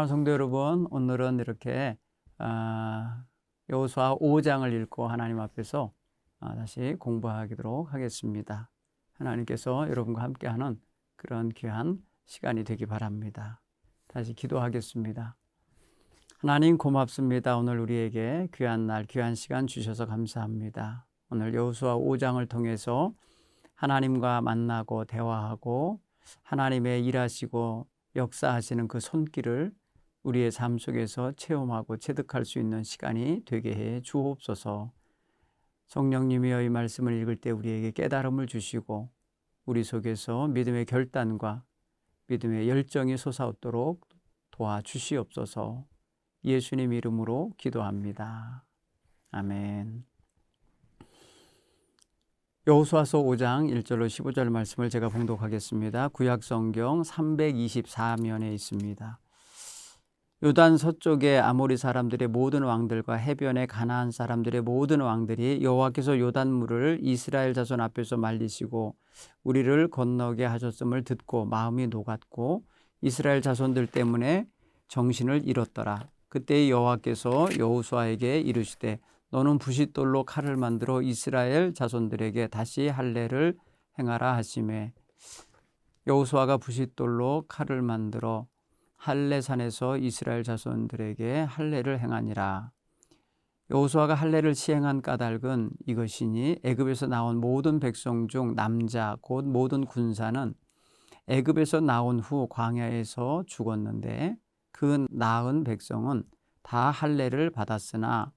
사랑하는 성도 여러분, 오늘은 이렇게 여호수아 5장을 읽고 하나님 앞에서 다시 공부하도록 하겠습니다. 하나님께서 여러분과 함께하는 그런 귀한 시간이 되기 바랍니다. 다시 기도하겠습니다. 하나님 고맙습니다. 오늘 우리에게 귀한 날, 귀한 시간 주셔서 감사합니다. 오늘 여호수아 5장을 통해서 하나님과 만나고 대화하고 하나님의 일하시고 역사하시는 그 손길을 우리의 삶 속에서 체험하고 체득할 수 있는 시간이 되게 해 주옵소서. 성령님이여 이 말씀을 읽을 때 우리에게 깨달음을 주시고 우리 속에서 믿음의 결단과 믿음의 열정이 솟아오도록 도와주시옵소서. 예수님 이름으로 기도합니다. 아멘. 여호수아서 5장 1절로 15절 말씀을 제가 봉독하겠습니다. 구약성경 324면에 있습니다. 요단 서쪽의 아모리 사람들의 모든 왕들과 해변의 가나안 사람들의 모든 왕들이 여호와께서 요단물을 이스라엘 자손 앞에서 말리시고 우리를 건너게 하셨음을 듣고 마음이 녹았고 이스라엘 자손들 때문에 정신을 잃었더라. 그때 여호와께서 여호수아에게 이르시되 너는 부싯돌로 칼을 만들어 이스라엘 자손들에게 다시 할례를 행하라 하시매 여호수아가 부싯돌로 칼을 만들어 할례산에서 이스라엘 자손들에게 할례를 행하니라. 여호수아가 할례를 시행한 까닭은 이것이니 애굽에서 나온 모든 백성 중 남자 곧 모든 군사는 애굽에서 나온 후 광야에서 죽었는데 그 나은 백성은 다 할례를 받았으나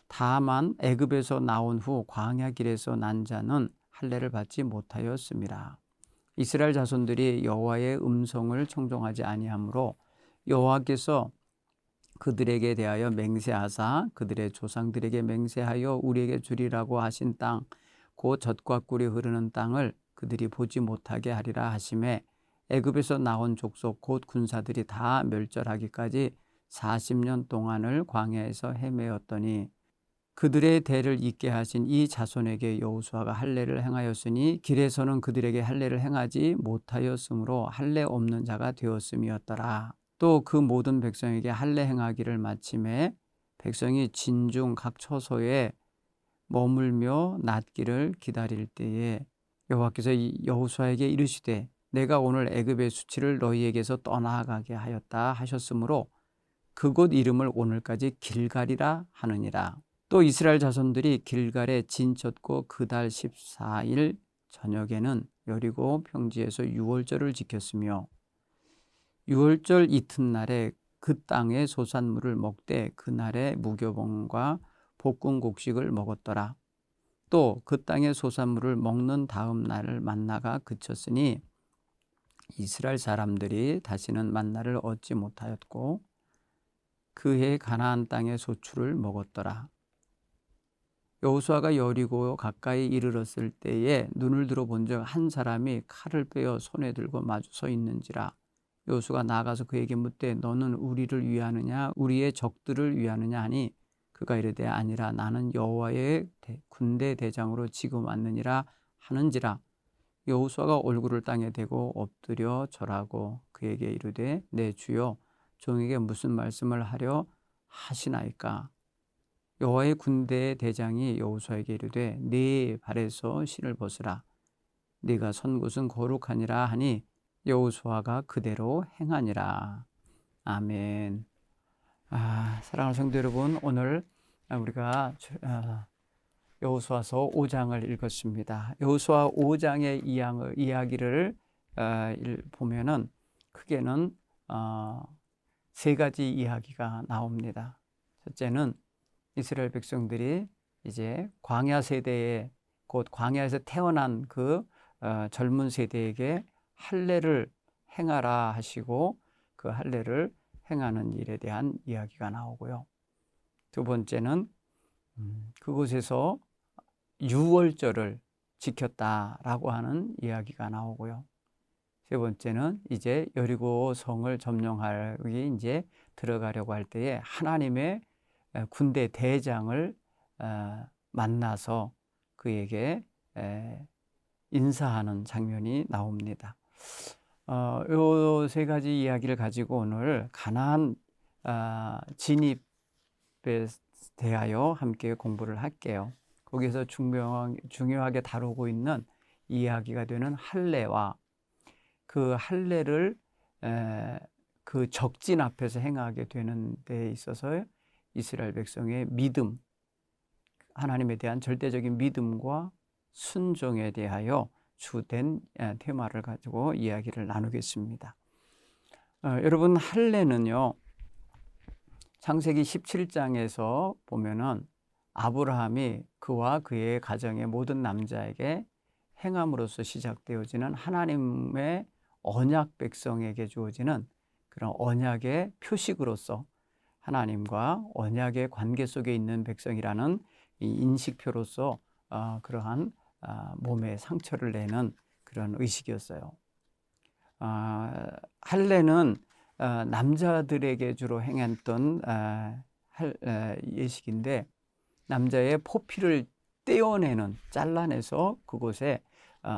다만 애굽에서 나온 후 광야 길에서 난 자는 할례를 받지 못하였습니다. 이스라엘 자손들이 여호와의 음성을 청종하지 아니하므로 여호와께서 그들에게 대하여 맹세하사 그들의 조상들에게 맹세하여 우리에게 주리라고 하신 땅 곧 젖과 꿀이 흐르는 땅을 그들이 보지 못하게 하리라 하시매 애굽에서 나온 족속 곧 군사들이 다 멸절하기까지 40년 동안을 광야에서 헤매었더니 그들의 대를 잇게 하신 이 자손에게 여호수아가 할례를 행하였으니 길에서는 그들에게 할례를 행하지 못하였으므로 할례 없는 자가 되었음이었더라. 또 그 모든 백성에게 할례 행하기를 마침에 백성이 진중 각 처소에 머물며 낫기를 기다릴 때에 여호와께서 여호수아에게 이르시되 내가 오늘 애굽의 수치를 너희에게서 떠나가게 하였다 하셨으므로 그곳 이름을 오늘까지 길갈이라 하느니라. 또 이스라엘 자손들이 길갈에 진쳤고 그달 14일 저녁에는 여리고 평지에서 유월절을 지켰으며 유월절 이튿날에 그 땅의 소산물을 먹되 그날에 무교봉과 볶은 곡식을 먹었더라. 또 그 땅의 소산물을 먹는 다음 날 만나가 그쳤으니 이스라엘 사람들이 다시는 만나를 얻지 못하였고 그해 가나안 땅의 소출을 먹었더라. 여호수아가 여리고 가까이 이르렀을 때에 눈을 들어 본즉 한 사람이 칼을 빼어 손에 들고 마주 서 있는지라. 여호수아가 나가서 그에게 묻되 너는 우리를 위하느냐 우리의 적들을 위하느냐 하니 그가 이르되 아니라 나는 여호와의 군대 대장으로 지금 왔느니라 하는지라. 여호수아가 얼굴을 땅에 대고 엎드려 절하고 그에게 이르되 내 주여 종에게 무슨 말씀을 하려 하시나이까. 여호와의 군대의 대장이 여호수아에게 이르되 네 발에서 신을 벗으라. 네가 선 곳은 거룩하니라 하니 여호수아가 그대로 행하니라. 아멘. 사랑하는 성도 여러분, 오늘 우리가 여호수아서 5장을 읽었습니다. 여호수아 5장의 이야기를 보면은 크게는 세 가지 이야기가 나옵니다. 첫째는 이스라엘 백성들이 이제 광야 세대에 곧 광야에서 태어난 그 젊은 세대에게 할례를 행하라 하시고 그 할례를 행하는 일에 대한 이야기가 나오고요. 두 번째는 그곳에서 유월절을 지켰다라고 하는 이야기가 나오고요. 세 번째는 이제 여리고 성을 점령하기 이제 들어가려고 할 때에 하나님의 군대 대장을 만나서 그에게 인사하는 장면이 나옵니다. 요 세 가지 이야기를 가지고 오늘 가나안 진입에 대하여 함께 공부를 할게요. 거기서 중요하게 다루고 있는 이야기가 되는 할례와 그 할례를 그 적진 앞에서 행하게 되는 데 있어서 이스라엘 백성의 믿음, 하나님에 대한 절대적인 믿음과 순종에 대하여 주된 테마를 가지고 이야기를 나누겠습니다. 여러분, 할례는요, 창세기 17장에서 보면은 아브라함이 그와 그의 가정의 모든 남자에게 행함으로써 시작되어지는 하나님의 언약 백성에게 주어지는 그런 언약의 표식으로서 하나님과 언약의 관계 속에 있는 백성이라는 이 인식표로서 그러한 몸에 상처를 내는 그런 의식이었어요. 할례는 남자들에게 주로 행했던 예식인데 남자의 포피를 떼어내는, 잘라내서 그곳에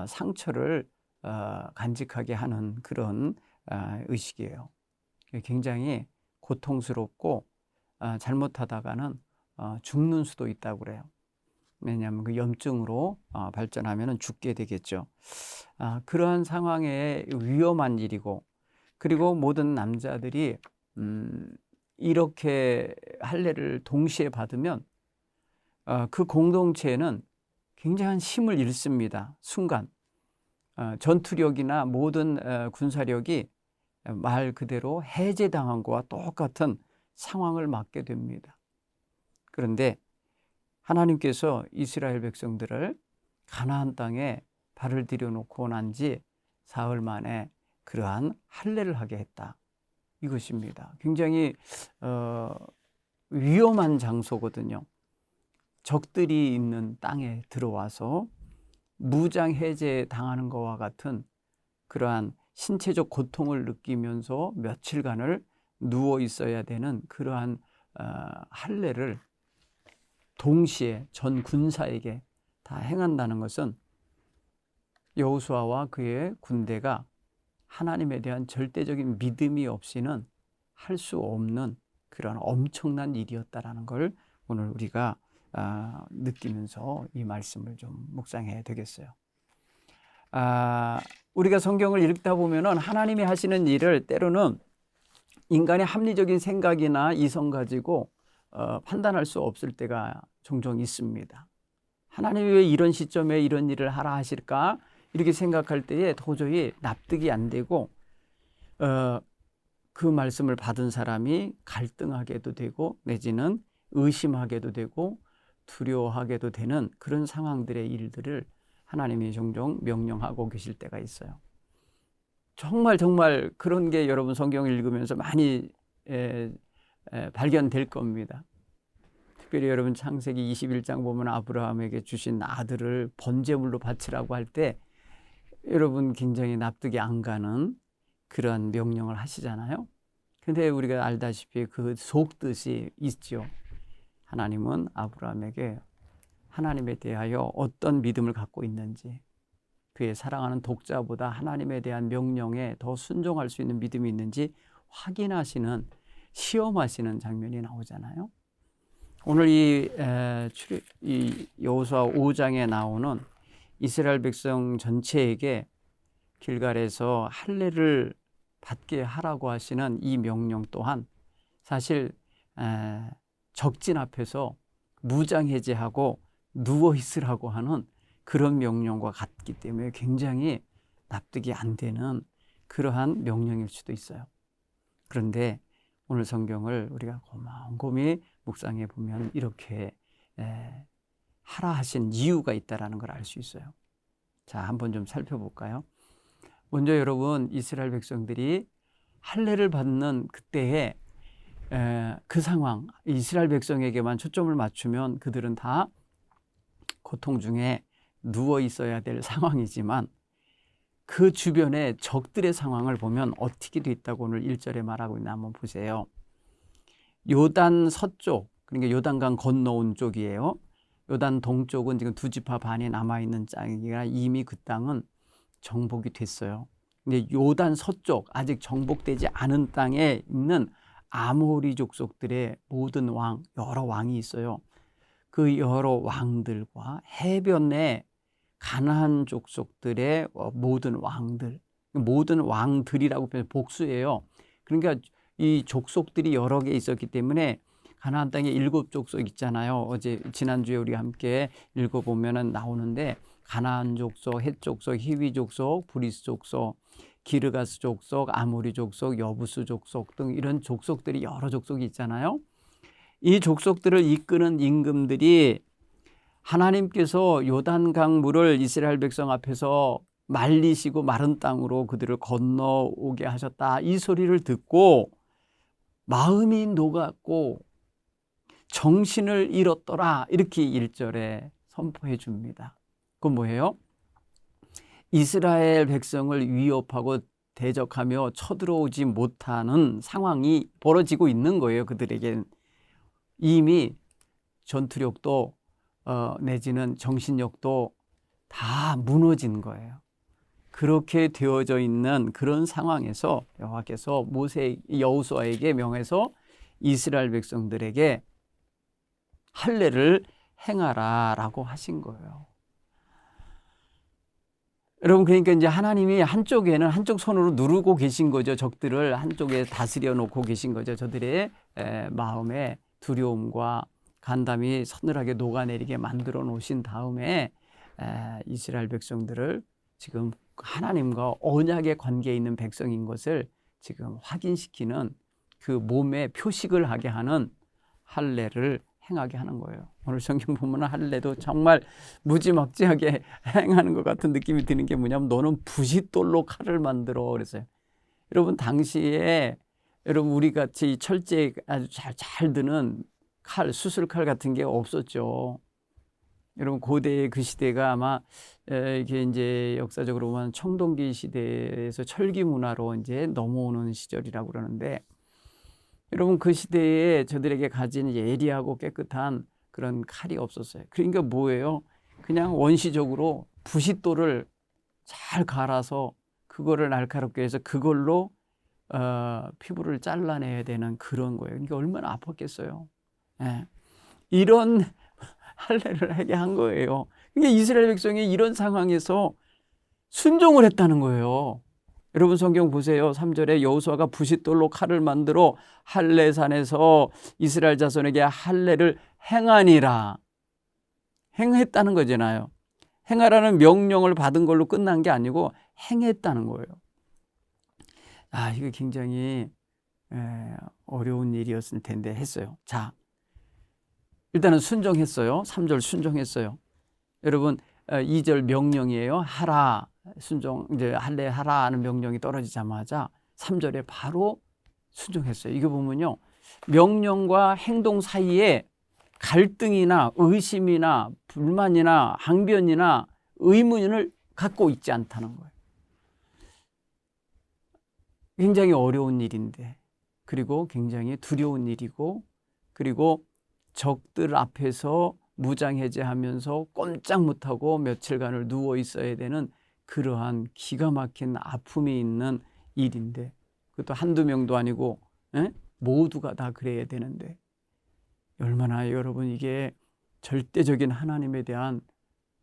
상처를 간직하게 하는 그런 의식이에요. 굉장히 고통스럽고 잘못하다가는 죽는 수도 있다고 그래요. 왜냐하면 그 염증으로 발전하면 죽게 되겠죠. 그러한 상황에 위험한 일이고, 그리고 모든 남자들이 이렇게 할례를 동시에 받으면 그 공동체는 굉장한 힘을 잃습니다. 순간 전투력이나 모든 군사력이 말 그대로 해제당한 것과 똑같은 상황을 맞게 됩니다. 그런데 하나님께서 이스라엘 백성들을 가나안 땅에 발을 들여놓고 난 지 사흘 만에 그러한 할례를 하게 했다. 이것입니다. 굉장히 위험한 장소거든요. 적들이 있는 땅에 들어와서 무장 해제 당하는 것과 같은 그러한 신체적 고통을 느끼면서 며칠간을 누워 있어야 되는 그러한 할례를 동시에 전 군사에게 다 행한다는 것은 여호수아와 그의 군대가 하나님에 대한 절대적인 믿음이 없이는 할 수 없는 그런 엄청난 일이었다라는 걸 오늘 우리가 느끼면서 이 말씀을 좀 묵상해야 되겠어요. 우리가 성경을 읽다 보면은 하나님이 하시는 일을 때로는 인간의 합리적인 생각이나 이성 가지고 판단할 수 없을 때가 종종 있습니다. 하나님이 왜 이런 시점에 이런 일을 하라 하실까? 이렇게 생각할 때에 도저히 납득이 안 되고 그 말씀을 받은 사람이 갈등하게도 되고 내지는 의심하게도 되고 두려워하게도 되는 그런 상황들의 일들을 하나님이 종종 명령하고 계실 때가 있어요. 정말 그런 게 여러분 성경을 읽으면서 많이 발견될 겁니다. 특별히 여러분 창세기 21장 보면 아브라함에게 주신 아들을 번제물로 바치라고 할 때 여러분 굉장히 납득이 안 가는 그런 명령을 하시잖아요. 근데 우리가 알다시피 그 속뜻이 있죠. 하나님은 아브라함에게 하나님에 대하여 어떤 믿음을 갖고 있는지, 그의 사랑하는 독자보다 하나님에 대한 명령에 더 순종할 수 있는 믿음이 있는지 확인하시는, 시험하시는 장면이 나오잖아요. 오늘 이 여호수아 5장에 나오는 이스라엘 백성 전체에게 길갈에서 할례를 받게 하라고 하시는 이 명령 또한 사실 적진 앞에서 무장 해제하고 누워 있으라고 하는 그런 명령과 같기 때문에 굉장히 납득이 안 되는 그러한 명령일 수도 있어요. 그런데 오늘 성경을 우리가 곰곰이 묵상해 보면 이렇게 하라 하신 이유가 있다라는 걸 알 수 있어요. 자, 한번 좀 살펴볼까요? 먼저 여러분, 이스라엘 백성들이 할례를 받는 그때에 그 상황, 이스라엘 백성에게만 초점을 맞추면 그들은 다 고통 중에 누워 있어야 될 상황이지만 그 주변의 적들의 상황을 보면 어떻게 돼 있다고 오늘 1절에 말하고 있나 한번 보세요. 요단 서쪽, 그러니까 요단강 건너온 쪽이에요. 요단 동쪽은 지금 두 지파 반이 남아있는 땅이라 이미 그 땅은 정복이 됐어요. 근데 요단 서쪽 아직 정복되지 않은 땅에 있는 아모리 족속들의 모든 왕, 여러 왕이 있어요. 그 여러 왕들과 해변의 가나안 족속들의 모든 왕들, 모든 왕들이라고 표현 복수예요. 그러니까 이 족속들이 여러 개 있었기 때문에 가나안 땅에 7족속 있잖아요. 어제 지난주에 우리 함께 읽어보면은 나오는데 가나안 족속, 헷 족속, 히위 족속, 브리스 족속, 기르가스 족속, 아모리 족속, 여부스 족속 등 이런 족속들이 여러 족속이 있잖아요. 이 족속들을 이끄는 임금들이 하나님께서 요단강 물을 이스라엘 백성 앞에서 말리시고 마른 땅으로 그들을 건너오게 하셨다. 이 소리를 듣고 마음이 녹았고 정신을 잃었더라. 이렇게 1절에 선포해 줍니다. 그건 뭐예요? 이스라엘 백성을 위협하고 대적하며 쳐들어오지 못하는 상황이 벌어지고 있는 거예요. 그들에겐 이미 전투력도 내지는 정신력도 다 무너진 거예요. 그렇게 되어져 있는 그런 상황에서 여호와께서 여호수아에게 명해서 이스라엘 백성들에게 할례를 행하라라고 하신 거예요. 여러분, 그러니까 이제 하나님이 한쪽에는 한쪽 손으로 누르고 계신 거죠. 적들을 한쪽에 다스려 놓고 계신 거죠. 저들의 마음에 두려움과 간담이 서늘하게 녹아내리게 만들어 놓으신 다음에 이스라엘 백성들을 지금 하나님과 언약의 관계에 있는 백성인 것을 지금 확인시키는 그 몸에 표식을 하게 하는 할례를 행하게 하는 거예요. 오늘 성경 보면 할례도 정말 무지막지하게 행하는 것 같은 느낌이 드는 게 뭐냐면 너는 부싯돌로 칼을 만들어 그랬어요. 여러분 당시에 여러분 우리 같이 철제에 아주 잘 드는 칼, 수술칼 같은 게 없었죠. 여러분 고대의 그 시대가 아마 이게 이제 역사적으로 보면 청동기 시대에서 철기 문화로 이제 넘어오는 시절이라고 그러는데 여러분 그 시대에 저들에게 가진 예리하고 깨끗한 그런 칼이 없었어요. 그러니까 뭐예요? 그냥 원시적으로 부싯돌을 잘 갈아서 그거를 날카롭게 해서 그걸로 피부를 잘라내야 되는 그런 거예요. 그러니까 얼마나 아팠겠어요. 예. 이런 할례를 하게 한 거예요. 그러니까 이스라엘 백성이 이런 상황에서 순종을 했다는 거예요. 여러분 성경 보세요. 3절에 여호수아가 부싯돌로 칼을 만들어 할례산에서 이스라엘 자손에게 할례를 행하니라. 행했다는 거잖아요. 행하라는 명령을 받은 걸로 끝난 게 아니고 행했다는 거예요. 이거 굉장히 어려운 일이었을 텐데 했어요. 자, 일단은 순종했어요. 3절 순종했어요. 여러분 2절 명령이에요. 하라. 순종 이제 할례 하라 하는 명령이 떨어지자마자 3절에 바로 순종했어요. 이거 보면요. 명령과 행동 사이에 갈등이나 의심이나 불만이나 항변이나 의문을 갖고 있지 않다는 거예요. 굉장히 어려운 일인데 그리고 굉장히 두려운 일이고 그리고 적들 앞에서 무장해제하면서 꼼짝 못하고 며칠간을 누워 있어야 되는 그러한 기가 막힌 아픔이 있는 일인데 그것도 한두 명도 아니고 모두가 다 그래야 되는데 얼마나 여러분 이게 절대적인 하나님에 대한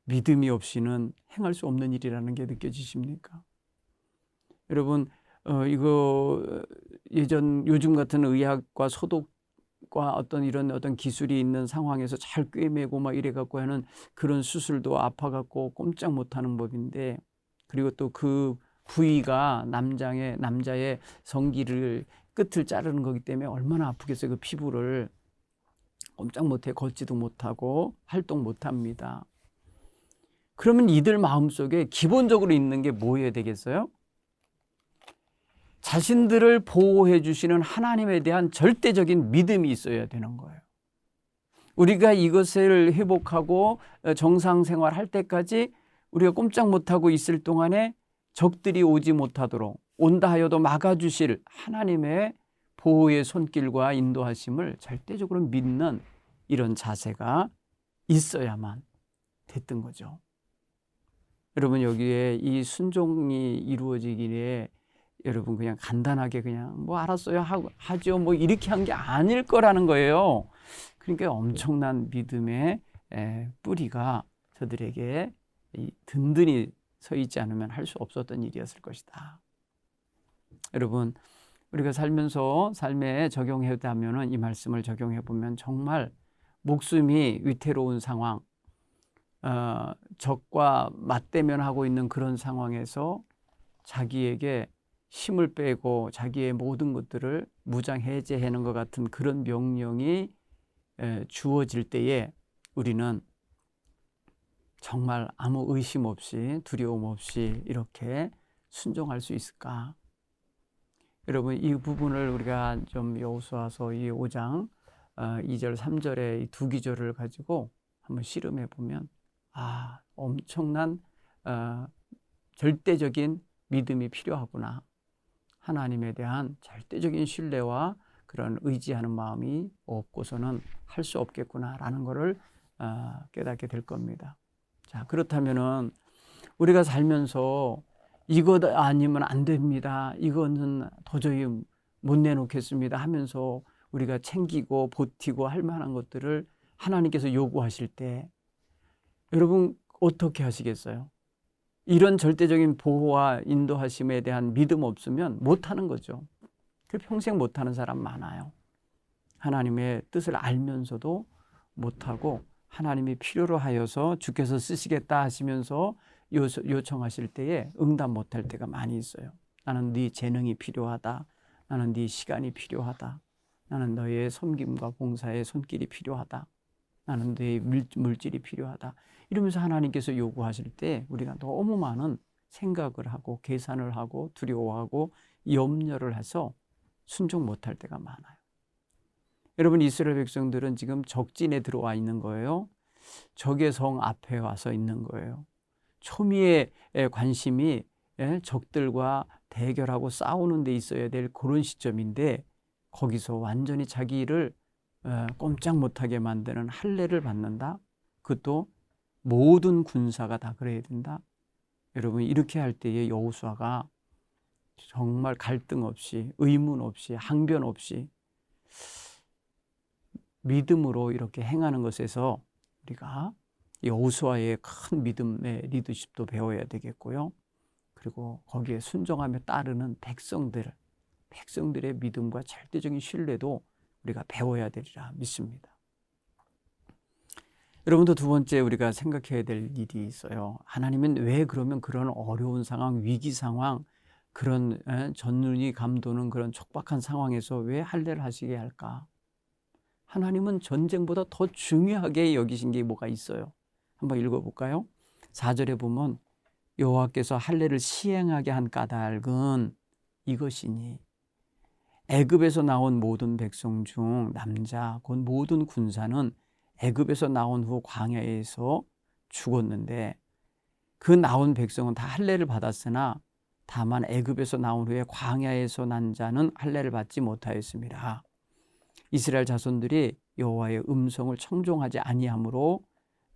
믿음이 없이는 행할 수 없는 일이라는 게 느껴지십니까? 여러분 이거 요즘 같은 의학과 소독과 어떤 기술이 있는 상황에서 잘 꿰매고 막 이래갖고 하는 그런 수술도 아파갖고 꼼짝 못하는 법인데 그리고 또 그 부위가 남자의 성기를 끝을 자르는 거기 때문에 얼마나 아프겠어요. 그 피부를 꼼짝 못해 걷지도 못하고 활동 못합니다. 그러면 이들 마음속에 기본적으로 있는 게 뭐여야 되겠어요? 자신들을 보호해 주시는 하나님에 대한 절대적인 믿음이 있어야 되는 거예요. 우리가 이것을 회복하고 정상 생활할 때까지 우리가 꼼짝 못하고 있을 동안에 적들이 오지 못하도록 온다 하여도 막아주실 하나님의 보호의 손길과 인도하심을 절대적으로 믿는 이런 자세가 있어야만 됐던 거죠. 여러분 여기에 이 순종이 이루어지기에 여러분 그냥 간단하게 그냥 뭐 알았어요 하죠 뭐 이렇게 한 게 아닐 거라는 거예요. 그러니까 엄청난 믿음의 뿌리가 저들에게 든든히 서 있지 않으면 할 수 없었던 일이었을 것이다. 여러분 우리가 살면서 삶에 적용하다면은 이 말씀을 적용해 보면 정말 목숨이 위태로운 상황, 적과 맞대면하고 있는 그런 상황에서 자기에게 힘을 빼고 자기의 모든 것들을 무장해제하는 것 같은 그런 명령이 주어질 때에 우리는 정말 아무 의심 없이 두려움 없이 이렇게 순종할 수 있을까? 여러분 이 부분을 우리가 좀 여호수아서 이 5장 2절 3절의 이 두 기절을 가지고 한번 실험해 보면 엄청난 절대적인 믿음이 필요하구나. 하나님에 대한 절대적인 신뢰와 그런 의지하는 마음이 없고서는 할 수 없겠구나라는 것을 깨닫게 될 겁니다. 자, 그렇다면은 우리가 살면서 이것 아니면 안 됩니다. 이거는 도저히 못 내놓겠습니다 하면서 우리가 챙기고 버티고 할 만한 것들을 하나님께서 요구하실 때 여러분 어떻게 하시겠어요? 이런 절대적인 보호와 인도하심에 대한 믿음 없으면 못하는 거죠. 평생 못하는 사람 많아요. 하나님의 뜻을 알면서도 못하고 하나님이 필요로 하여서 주께서 쓰시겠다 하시면서 요청하실 때에 응답 못할 때가 많이 있어요. 나는 네 재능이 필요하다. 나는 네 시간이 필요하다. 나는 너의 섬김과 봉사의 손길이 필요하다. 나는 너의 물질이 필요하다. 이러면서 하나님께서 요구하실 때 우리가 너무 많은 생각을 하고 계산을 하고 두려워하고 염려를 해서 순종 못할 때가 많아요. 여러분 이스라엘 백성들은 지금 적진에 들어와 있는 거예요. 적의 성 앞에 와서 있는 거예요. 초미의 관심이 적들과 대결하고 싸우는 데 있어야 될 그런 시점인데 거기서 완전히 자기를 꼼짝 못하게 만드는 할례를 받는다. 그것도 모든 군사가 다 그래야 된다. 여러분 이렇게 할 때에 여호수아가 정말 갈등 없이 의문 없이 항변 없이 믿음으로 이렇게 행하는 것에서 우리가 여호수아의 큰 믿음의 리더십도 배워야 되겠고요. 그리고 거기에 순종하며 따르는 백성들의 믿음과 절대적인 신뢰도 우리가 배워야 되리라 믿습니다. 여러분도 두 번째 우리가 생각해야 될 일이 있어요. 하나님은 왜 그러면 그런 어려운 상황, 위기 상황, 그런 전눈이 감도는 그런 촉박한 상황에서 왜 할례를 하시게 할까? 하나님은 전쟁보다 더 중요하게 여기신 게 뭐가 있어요? 한번 읽어볼까요? 4절에 보면 여호와께서 할례를 시행하게 한 까닭은 이것이니 애굽에서 나온 모든 백성 중 남자 곧 모든 군사는 애굽에서 나온 후 광야에서 죽었는데 그 나온 백성은 다 할례를 받았으나 다만 애굽에서 나온 후에 광야에서 난 자는 할례를 받지 못하였습니다. 이스라엘 자손들이 여호와의 음성을 청종하지 아니하므로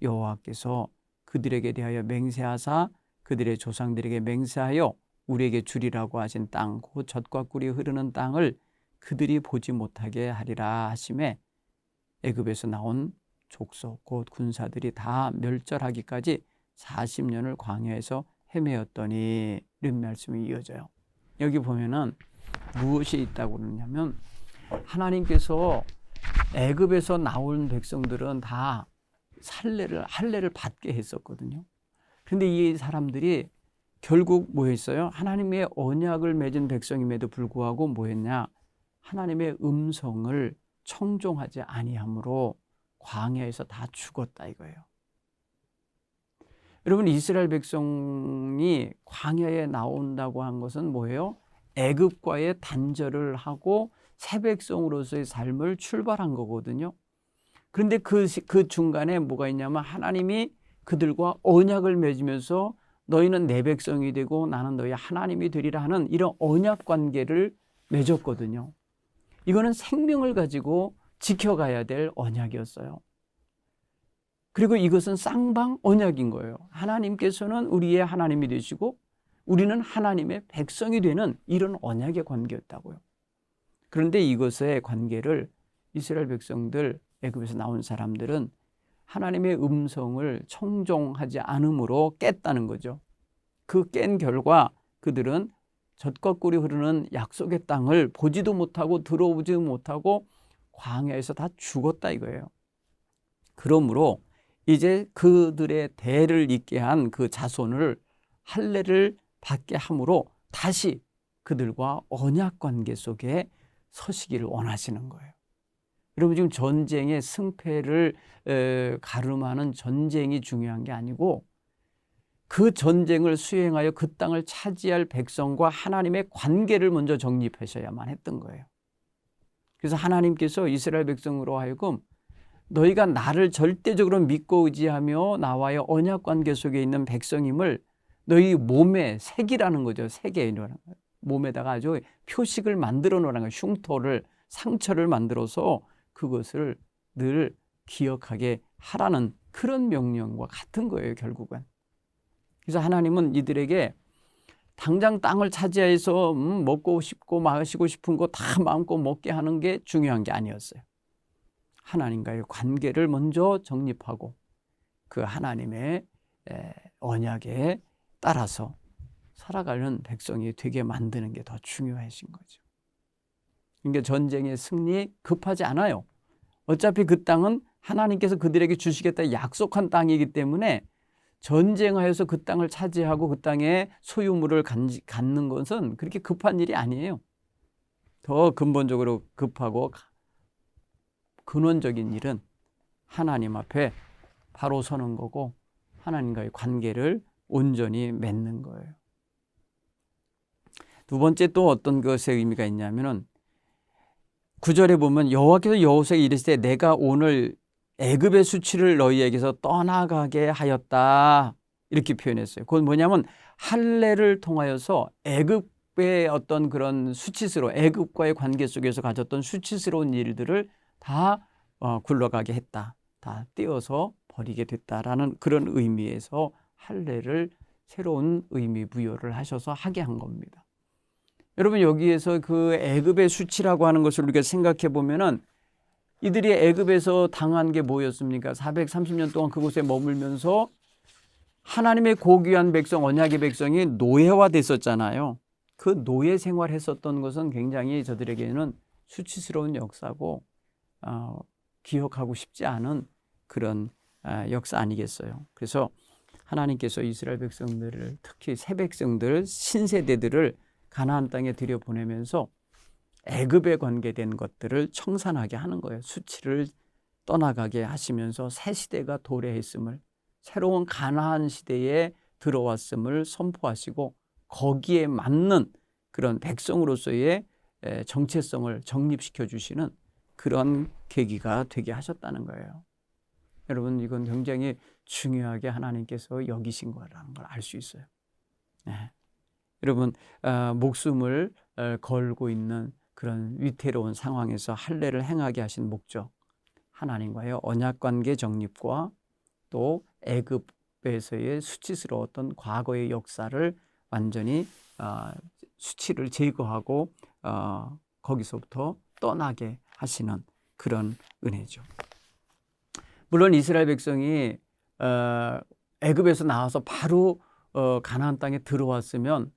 여호와께서 그들에게 대하여 맹세하사 그들의 조상들에게 맹세하여 우리에게 주리라고 하신 땅 곧 젖과 꿀이 흐르는 땅을 그들이 보지 못하게 하리라 하심에 애굽에서 나온 족속 곧 군사들이 다 멸절하기까지 40년을 광야에서 헤매었더니 이런 말씀이 이어져요. 여기 보면은 무엇이 있다고 그러냐면 하나님께서 애굽에서 나온 백성들은 다 할례를 받게 했었거든요. 그런데 이 사람들이 결국 뭐 했어요? 하나님의 언약을 맺은 백성임에도 불구하고 뭐 했냐? 하나님의 음성을 청종하지 아니함으로 광야에서 다 죽었다 이거예요. 여러분 이스라엘 백성이 광야에 나온다고 한 것은 뭐예요? 애굽과의 단절을 하고 새 백성으로서의 삶을 출발한 거거든요. 그런데 그 중간에 뭐가 있냐면 하나님이 그들과 언약을 맺으면서 너희는 내 백성이 되고 나는 너희 하나님이 되리라 하는 이런 언약 관계를 맺었거든요. 이거는 생명을 가지고 지켜가야 될 언약이었어요. 그리고 이것은 쌍방 언약인 거예요. 하나님께서는 우리의 하나님이 되시고 우리는 하나님의 백성이 되는 이런 언약의 관계였다고요. 그런데 이것의 관계를 이스라엘 백성들, 애굽에서 나온 사람들은 하나님의 음성을 청종하지 않음으로 깼다는 거죠. 그 깬 결과 그들은 젖거꾸리 흐르는 약속의 땅을 보지도 못하고 들어보지도 못하고 광야에서 다 죽었다 이거예요. 그러므로 이제 그들의 대를 잇게 한 그 자손을 할례를 받게 함으로 다시 그들과 언약 관계 속에 서시기를 원하시는 거예요. 여러분, 지금 전쟁의 승패를 가름하는 전쟁이 중요한 게 아니고 그 전쟁을 수행하여 그 땅을 차지할 백성과 하나님의 관계를 먼저 정립하셔야만 했던 거예요. 그래서 하나님께서 이스라엘 백성으로 하여금 너희가 나를 절대적으로 믿고 의지하며 나와의 언약 관계 속에 있는 백성임을 너희 몸에 새기라는 거죠. 새겨 놓으라는 거예요. 몸에다가 아주 표식을 만들어 놓으라는 거예요. 흉터를, 상처를 만들어서 그것을 늘 기억하게 하라는 그런 명령과 같은 거예요, 결국은. 그래서 하나님은 이들에게 당장 땅을 차지해서 먹고 싶고 마시고 싶은 거 다 마음껏 먹게 하는 게 중요한 게 아니었어요. 하나님과의 관계를 먼저 정립하고 그 하나님의 언약에 따라서 살아가는 백성이 되게 만드는 게 더 중요하신 거죠. 그러니까 전쟁의 승리 급하지 않아요. 어차피 그 땅은 하나님께서 그들에게 주시겠다 약속한 땅이기 때문에 전쟁하여서 그 땅을 차지하고 그 땅의 소유물을 갖는 것은 그렇게 급한 일이 아니에요. 더 근본적으로 급하고 근원적인 일은 하나님 앞에 바로 서는 거고 하나님과의 관계를 온전히 맺는 거예요. 두 번째 또 어떤 것의 의미가 있냐면은 9절에 보면 여호와께서 여호수아에게 이르시되 내가 오늘 애굽의 수치를 너희에게서 떠나가게 하였다 이렇게 표현했어요. 그건 뭐냐면 할례를 통하여서 애굽의 어떤 그런 수치스러운 애굽과의 관계 속에서 가졌던 수치스러운 일들을 다 굴러가게 했다. 다 떼어서 버리게 됐다라는 그런 의미에서 할례를 새로운 의미 부여를 하셔서 하게 한 겁니다. 여러분, 여기에서 그 애굽의 수치라고 하는 것을 우리가 생각해 보면은 이들이 애굽에서 당한 게 뭐였습니까? 430년 동안 그곳에 머물면서 하나님의 고귀한 백성, 언약의 백성이 노예화됐었잖아요. 그 노예 생활했었던 것은 굉장히 저들에게는 수치스러운 역사고 기억하고 싶지 않은 그런 역사 아니겠어요. 그래서 하나님께서 이스라엘 백성들을, 특히 새 백성들, 신세대들을 가나안 땅에 들여보내면서 애굽에 관계된 것들을 청산하게 하는 거예요. 수치를 떠나가게 하시면서 새 시대가 도래했음을, 새로운 가나안 시대에 들어왔음을 선포하시고 거기에 맞는 그런 백성으로서의 정체성을 정립시켜 주시는 그런 계기가 되게 하셨다는 거예요. 여러분, 이건 굉장히 중요하게 하나님께서 여기신 거라는 걸 알 수 있어요. 네. 여러분, 목숨을 걸고 있는 그런 위태로운 상황에서 할례를 행하게 하신 목적, 하나님과의 언약관계 정립과 또 애굽에서의 수치스러웠던 과거의 역사를 완전히 수치를 제거하고 거기서부터 떠나게 하시는 그런 은혜죠. 물론 이스라엘 백성이 애굽에서 나와서 바로 가나안 땅에 들어왔으면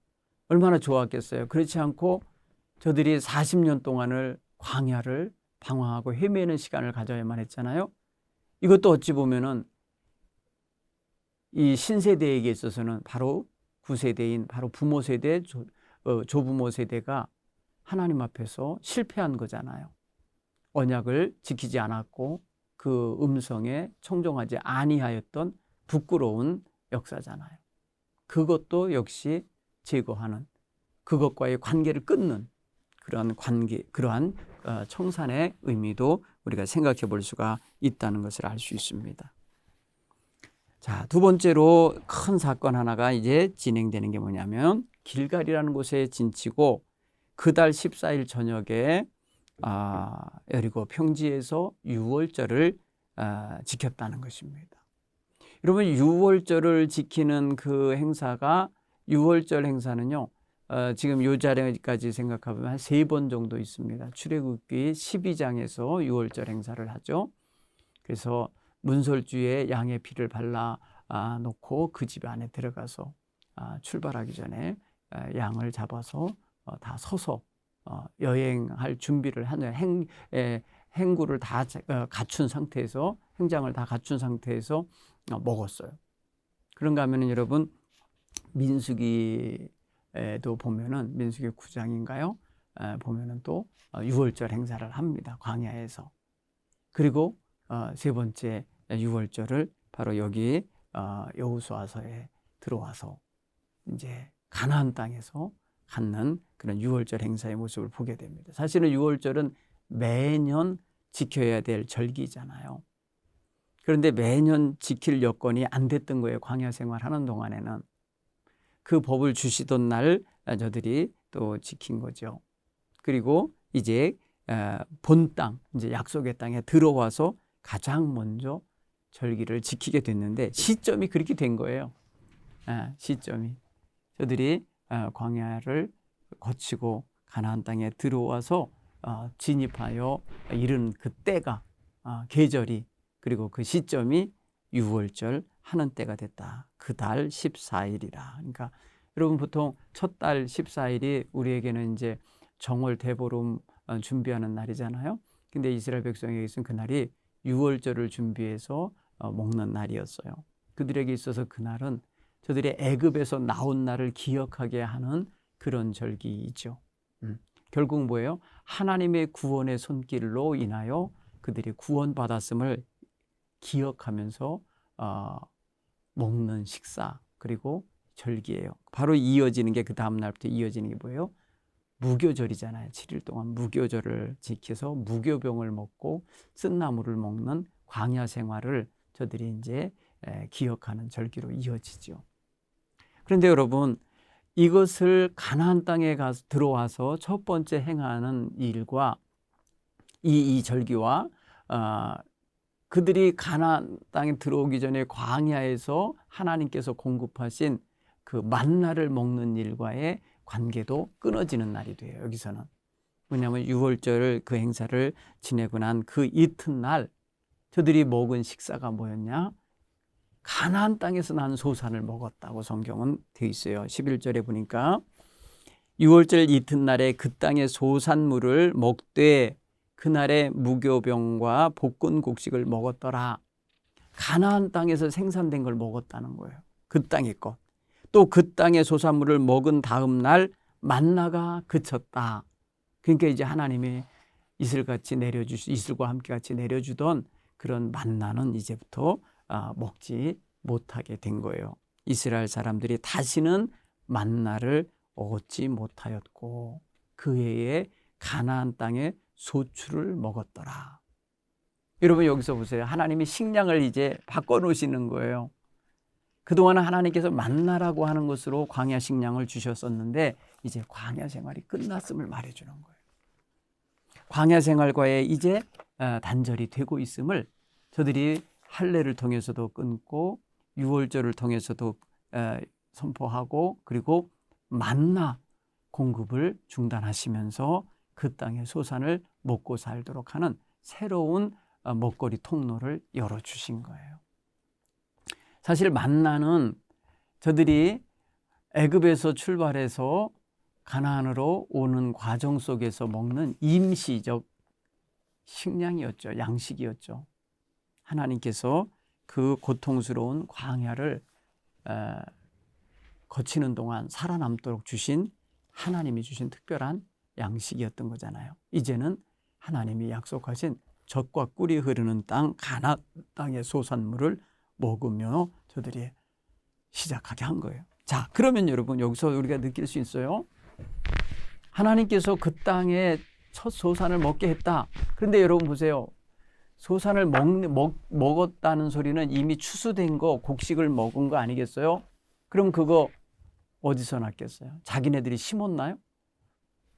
얼마나 좋았겠어요. 그렇지 않고 저들이 40년 동안을 광야를 방황하고 헤매는 시간을 가져야만 했잖아요. 이것도 어찌 보면은 이 신세대에게 있어서는 바로 구세대인 바로 부모 세대, 조부모 세대가 하나님 앞에서 실패한 거잖아요. 언약을 지키지 않았고 그 음성에 청종하지 아니하였던 부끄러운 역사잖아요. 그것도 역시 제거하는, 그것과의 관계를 끊는 그러한 관계, 그러한 청산의 의미도 우리가 생각해 볼 수가 있다는 것을 알 수 있습니다. 자, 두 번째로 큰 사건 하나가 이제 진행되는 게 뭐냐면 길갈이라는 곳에 진치고 그달 14일 저녁에 여리고 평지에서 유월절을 지켰다는 것입니다. 여러분, 유월절을 지키는 그 행사가, 유월절 행사는요, 지금 요 자리까지 생각하면 한 3번 정도 있습니다. 출애굽기 12장에서 유월절 행사를 하죠. 그래서 문설주에 양의 피를 발라 놓고 그 집 안에 들어가서 출발하기 전에 양을 잡아서 다 서서 여행할 준비를 하는 행구를 다 갖춘 상태에서, 행장을 다 갖춘 상태에서 먹었어요. 그런가 하면은 여러분, 민수기에도 보면은, 민수기 9장인가요? 보면은 또 유월절 행사를 합니다. 광야에서. 그리고 3번째 유월절을 바로 여기 여호수아서에 들어와서 이제 가나안 땅에서 갖는 그런 유월절 행사의 모습을 보게 됩니다. 사실은 유월절은 매년 지켜야 될 절기잖아요. 그런데 매년 지킬 여건이 안 됐던 거예요. 광야 생활하는 동안에는. 그 법을 주시던 날 저들이 또 지킨 거죠. 그리고 이제 본 땅, 이제 약속의 땅에 들어와서 가장 먼저 절기를 지키게 됐는데, 시점이 그렇게 된 거예요. 시점이. 저들이 광야를 거치고 가나안 땅에 들어와서 진입하여 이른 그 때가, 계절이, 그리고 그 시점이 유월절 하는 때가 됐다. 그 달 14일이라. 그러니까 여러분, 보통 첫 달 14일이 우리에게는 이제 정월 대보름 준비하는 날이잖아요. 근데 이스라엘 백성에게서는 그날이 유월절을 준비해서 먹는 날이었어요. 그들에게 있어서 그날은 저들이 애굽에서 나온 날을 기억하게 하는 그런 절기이죠. 결국 뭐예요? 하나님의 구원의 손길로 인하여 그들이 구원받았음을 기억하면서 먹는 식사, 그리고 절기예요. 바로 이어지는 게, 그 다음 날부터 이어지는 게 뭐예요? 무교절이잖아요. 7일 동안 무교절을 지켜서 무교병을 먹고 쓴나물을 먹는 광야 생활을 저들이 이제 기억하는 절기로 이어지죠. 그런데 여러분, 이것을 가나안 땅에 가서 들어와서 첫 번째 행하는 일과 이 절기와 그들이 가나안 땅에 들어오기 전에 광야에서 하나님께서 공급하신 그 만나를 먹는 일과의 관계도 끊어지는 날이 돼요. 여기서는 뭐냐면 유월절 그 행사를 지내고 난 그 이튿날 저들이 먹은 식사가 뭐였냐? 가나안 땅에서 난 소산을 먹었다고 성경은 되어 있어요. 11절에 보니까 유월절 이튿날에 그 땅의 소산물을 먹되 그날의 무교병과 볶은 곡식을 먹었더라. 가나안 땅에서 생산된 걸 먹었다는 거예요. 그 땅의 것. 또 그 땅의 소산물을 먹은 다음 날 만나가 그쳤다. 그러니까 이제 하나님이 이슬과 함께 같이 내려주던 그런 만나는 이제부터 먹지 못하게 된 거예요. 이스라엘 사람들이 다시는 만나를 얻지 못하였고 그 해에 가나안 땅의 소출을 먹었더라. 여러분, 여기서 보세요. 하나님이 식량을 이제 바꿔놓으시는 거예요. 그동안 하나님께서 만나라고 하는 것으로 광야 식량을 주셨었는데 이제 광야 생활이 끝났음을 말해주는 거예요. 광야 생활과의 이제 단절이 되고 있음을 저들이 할례를 통해서도 끊고 유월절을 통해서도 선포하고, 그리고 만나 공급을 중단하시면서 그 땅의 소산을 먹고 살도록 하는 새로운 먹거리 통로를 열어주신 거예요. 사실 만나는 저들이 애굽에서 출발해서 가나안으로 오는 과정 속에서 먹는 임시적 식량이었죠. 양식이었죠. 하나님께서 그 고통스러운 광야를 거치는 동안 살아남도록 주신, 하나님이 주신 특별한 양식이었던 거잖아요. 이제는 하나님이 약속하신 젖과 꿀이 흐르는 땅 가나안 땅의 소산물을 먹으며 저들이 시작하게 한 거예요. 자, 그러면 여러분, 여기서 우리가 느낄 수 있어요. 하나님께서 그 땅에 첫 소산을 먹게 했다. 그런데 여러분 보세요. 소산을 먹었다는 소리는 이미 추수된 거, 곡식을 먹은 거 아니겠어요? 그럼 그거 어디서 났겠어요? 자기네들이 심었나요?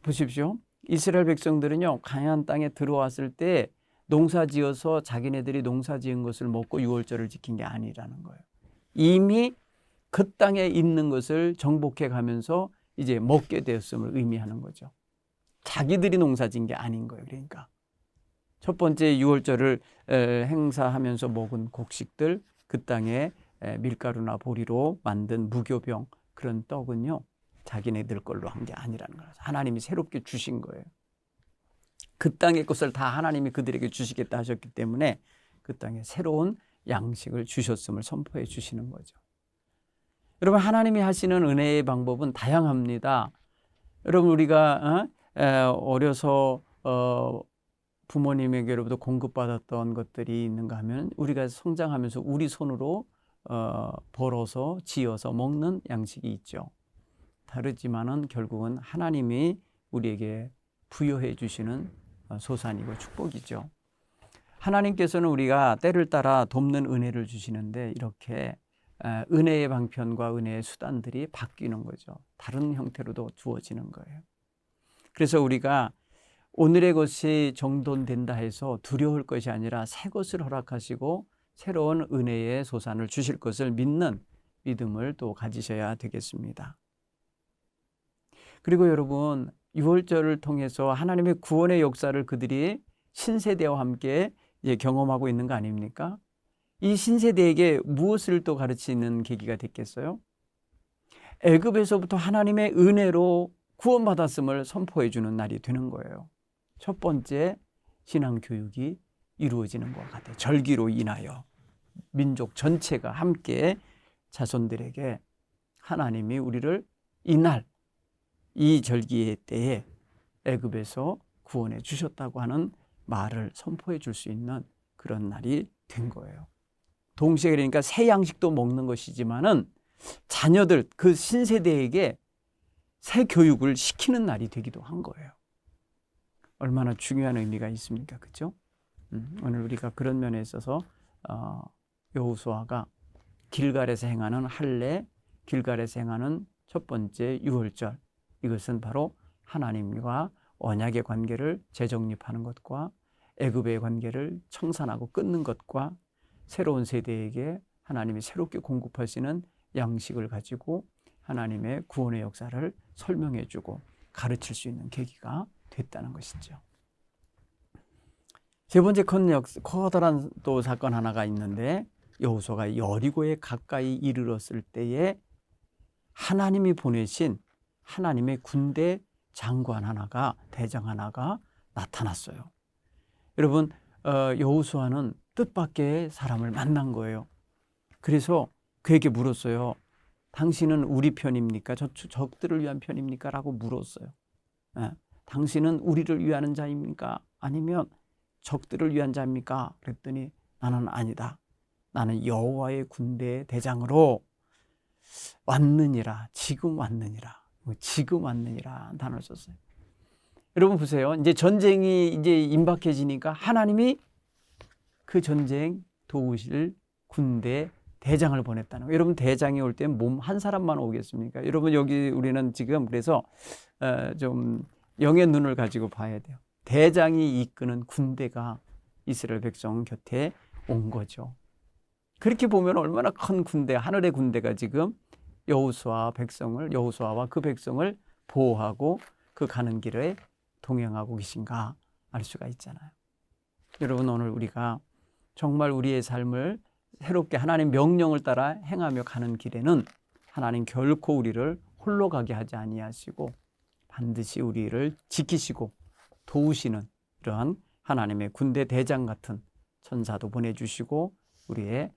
보십시오. 이스라엘 백성들은요, 가나안 땅에 들어왔을 때 농사 지어서 자기네들이 농사 지은 것을 먹고 유월절을 지킨 게 아니라는 거예요. 이미 그 땅에 있는 것을 정복해 가면서 이제 먹게 되었음을 의미하는 거죠. 자기들이 농사진 게 아닌 거예요. 그러니까 첫 번째 유월절을 행사하면서 먹은 곡식들, 그 땅에 밀가루나 보리로 만든 무교병, 그런 떡은요, 자기네들 걸로 한 게 아니라는 거예요. 하나님이 새롭게 주신 거예요. 그 땅의 것을 다 하나님이 그들에게 주시겠다 하셨기 때문에 그 땅에 새로운 양식을 주셨음을 선포해 주시는 거죠. 여러분, 하나님이 하시는 은혜의 방법은 다양합니다. 여러분, 우리가 어려서 부모님에게로부터 공급받았던 것들이 있는가 하면 우리가 성장하면서 우리 손으로 벌어서 지어서 먹는 양식이 있죠. 다르지만은 결국은 하나님이 우리에게 부여해 주시는 소산이고 축복이죠. 하나님께서는 우리가 때를 따라 돕는 은혜를 주시는데 이렇게 은혜의 방편과 은혜의 수단들이 바뀌는 거죠. 다른 형태로도 주어지는 거예요. 그래서 우리가 오늘의 것이 정돈된다 해서 두려울 것이 아니라 새 것을 허락하시고 새로운 은혜의 소산을 주실 것을 믿는 믿음을 또 가지셔야 되겠습니다. 그리고 여러분, 유월절을 통해서 하나님의 구원의 역사를 그들이 신세대와 함께 경험하고 있는 거 아닙니까? 이 신세대에게 무엇을 또 가르치는 계기가 됐겠어요? 애굽에서부터 하나님의 은혜로 구원받았음을 선포해 주는 날이 되는 거예요. 첫 번째 신앙교육이 이루어지는 것 같아요. 절기로 인하여 민족 전체가 함께 자손들에게 하나님이 우리를 이날 이 절기의 때에 애굽에서 구원해 주셨다고 하는 말을 선포해 줄 수 있는 그런 날이 된 거예요. 동시에 그러니까 새 양식도 먹는 것이지만은 자녀들, 그 신세대에게 새 교육을 시키는 날이 되기도 한 거예요. 얼마나 중요한 의미가 있습니까? 그렇죠? 오늘 우리가 그런 면에 있어서 여호수아가 길갈에서 행하는 할례, 길갈에서 행하는 첫 번째 유월절, 이것은 바로 하나님과 언약의 관계를 재정립하는 것과 애굽의 관계를 청산하고 끊는 것과 새로운 세대에게 하나님이 새롭게 공급하시는 양식을 가지고 하나님의 구원의 역사를 설명해 주고 가르칠 수 있는 계기가 됐다는 것이죠. 세 번째 커다란 또 사건 하나가 있는데, 여호수아가 여리고에 가까이 이르렀을 때에 하나님이 보내신 하나님의 군대 장관 하나가, 대장 하나가 나타났어요. 여러분, 여호수아는 뜻밖의 사람을 만난 거예요. 그래서 그에게 물었어요. 당신은 우리 편입니까? 적들을 위한 편입니까? 라고 물었어요. 당신은 우리를 위하는 자입니까? 아니면 적들을 위한 자입니까? 그랬더니 나는 아니다. 나는 여호와의 군대의 대장으로 왔느니라. 지금 왔느니라. 지금 왔느니라 단어를 썼어요. 여러분 보세요. 이제 전쟁이 이제 임박해지니까 하나님이 그 전쟁 도우실 군대 대장을 보냈다는 거예요. 여러분, 대장이 올 때 몸 한 사람만 오겠습니까? 여러분, 여기 우리는 지금 그래서 좀 영의 눈을 가지고 봐야 돼요. 대장이 이끄는 군대가 이스라엘 백성 곁에 온 거죠. 그렇게 보면 얼마나 큰 군대, 하늘의 군대가 지금 여호수아와 그 백성을 보호하고 그 가는 길에 동행하고 계신가 알 수가 있잖아요. 여러분, 오늘 우리가 정말 우리의 삶을 새롭게 하나님 명령을 따라 행하며 가는 길에는 하나님 결코 우리를 홀로 가게 하지 아니하시고 반드시 우리를 지키시고 도우시는 이러한 하나님의 군대 대장 같은 천사도 보내주시고 우리의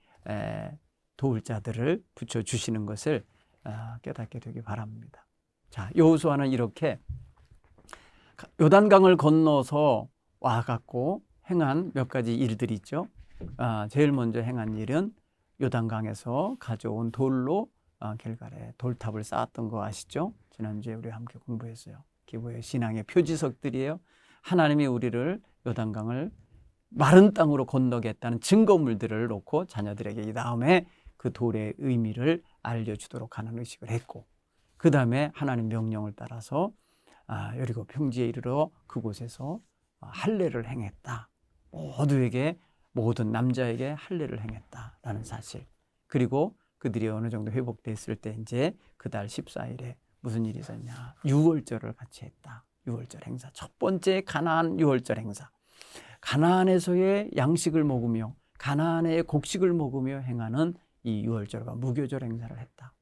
도울 자들을 붙여주시는 것을 깨닫게 되기 바랍니다. 자, 여호수아는 이렇게 요단강을 건너서 와갖고 행한 몇 가지 일들이 있죠. 제일 먼저 행한 일은 요단강에서 가져온 돌로 길갈에 돌탑을 쌓았던 거 아시죠? 지난주에 우리 함께 공부했어요. 기부의 신앙의 표지석들이에요. 하나님이 우리를 요단강을 마른 땅으로 건너겠다는 증거물들을 놓고 자녀들에게 이 다음에 그 돌의 의미를 알려주도록 하는 의식을 했고, 그 다음에 하나님 명령을 따라서 여리고 평지에 이르러 그곳에서 할례를 행했다. 모든 남자에게 할례를 행했다라는 사실. 그리고 그들이 어느 정도 회복됐을 때 이제 그달 14일에 무슨 일이 있었냐? 유월절을 같이 했다. 유월절 행사. 첫 번째 가나안 유월절 행사. 가나안에서의 양식을 먹으며 가나안의 곡식을 먹으며 행하는 이 유월절과 무교절 행사를 했다.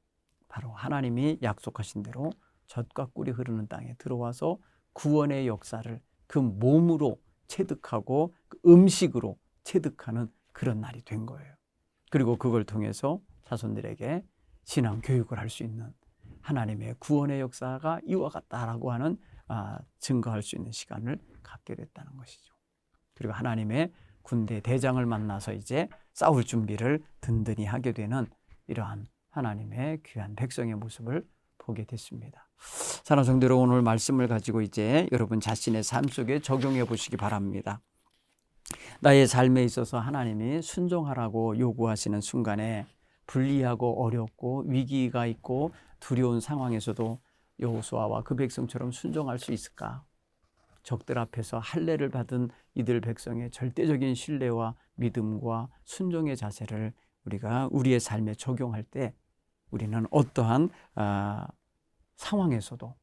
바로 하나님이 약속하신 대로 젖과 꿀이 흐르는 땅에 들어와서 구원의 역사를 그 몸으로 체득하고 그 음식으로 체득하는 그런 날이 된 거예요. 그리고 그걸 통해서 자손들에게 신앙 교육을 할 수 있는 하나님의 구원의 역사가 이와 같다라고 하는 증거할 수 있는 시간을 갖게 됐다는 것이죠. 그리고 하나님의 군대 대장을 만나서 이제 싸울 준비를 든든히 하게 되는 이러한 하나님의 귀한 백성의 모습을 보게 됐습니다. 사랑하는 성도들, 오늘 말씀을 가지고 이제 여러분 자신의 삶 속에 적용해 보시기 바랍니다. 나의 삶에 있어서 하나님이 순종하라고 요구하시는 순간에 불리하고 어렵고 위기가 있고 두려운 상황에서도 여호수아와 그 백성처럼 순종할 수 있을까? 적들 앞에서 할례를 받은 이들 백성의 절대적인 신뢰와 믿음과 순종의 자세를 우리가 우리의 삶에 적용할 때 우리는 어떠한 상황에서도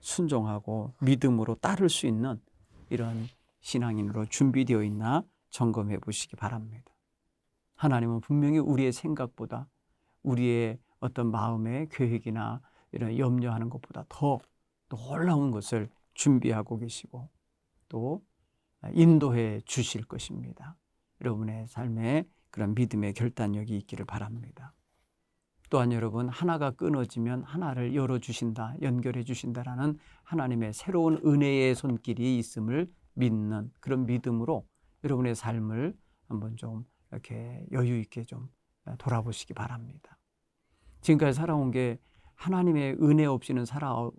순종하고 믿음으로 따를 수 있는 이런 신앙인으로 준비되어 있나 점검해 보시기 바랍니다. 하나님은 분명히 우리의 생각보다 우리의 어떤 마음의 계획이나 이런 염려하는 것보다 더 놀라운 것을 준비하고 계시고 또 인도해 주실 것입니다. 여러분의 삶에 그런 믿음의 결단력이 있기를 바랍니다. 또한 여러분, 하나가 끊어지면 하나를 열어주신다, 연결해 주신다라는 하나님의 새로운 은혜의 손길이 있음을 믿는 그런 믿음으로 여러분의 삶을 한번 좀 이렇게 여유 있게 좀 돌아보시기 바랍니다. 지금까지 살아온 게 하나님의 은혜 없이는 살아올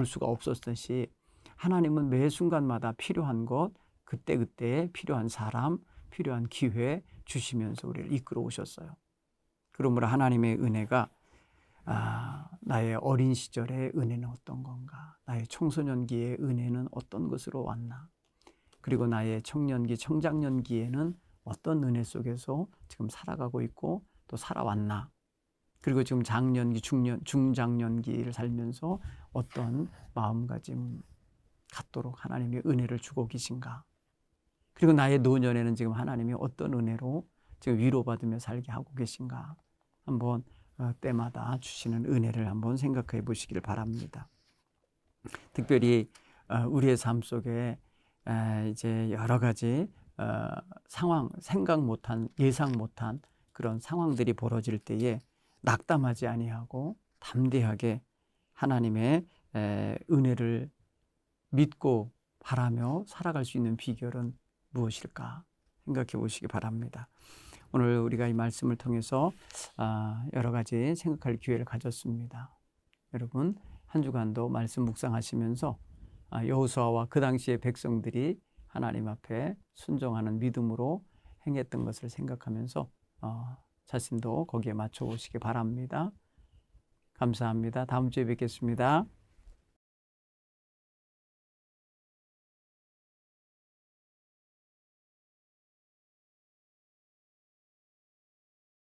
수가 없었듯이 하나님은 매 순간마다 필요한 것, 그때그때 필요한 사람, 필요한 기회 주시면서 우리를 이끌어 오셨어요. 그러므로 하나님의 은혜가 나의 어린 시절의 은혜는 어떤 건가? 나의 청소년기의 은혜는 어떤 것으로 왔나? 그리고 나의 청년기, 청장년기에는 어떤 은혜 속에서 지금 살아가고 있고 또 살아왔나? 그리고 지금 장년기, 중장년기를 살면서 어떤 마음가짐 갖도록 하나님이 은혜를 주고 계신가? 그리고 나의 노년에는 지금 하나님이 어떤 은혜로 지금 위로받으며 살게 하고 계신가? 한번 때마다 주시는 은혜를 한번 생각해 보시길 바랍니다. 특별히 우리의 삶 속에 이제 여러 가지 상황, 생각 못한, 예상 못한 그런 상황들이 벌어질 때에 낙담하지 아니하고 담대하게 하나님의 은혜를 믿고 바라며 살아갈 수 있는 비결은 무엇일까 생각해 보시기 바랍니다. 오늘 우리가 이 말씀을 통해서 여러 가지 생각할 기회를 가졌습니다. 여러분, 한 주간도 말씀 묵상하시면서 여호수아와 그 당시의 백성들이 하나님 앞에 순종하는 믿음으로 행했던 것을 생각하면서 자신도 거기에 맞춰 보시기 바랍니다. 감사합니다. 다음 주에 뵙겠습니다.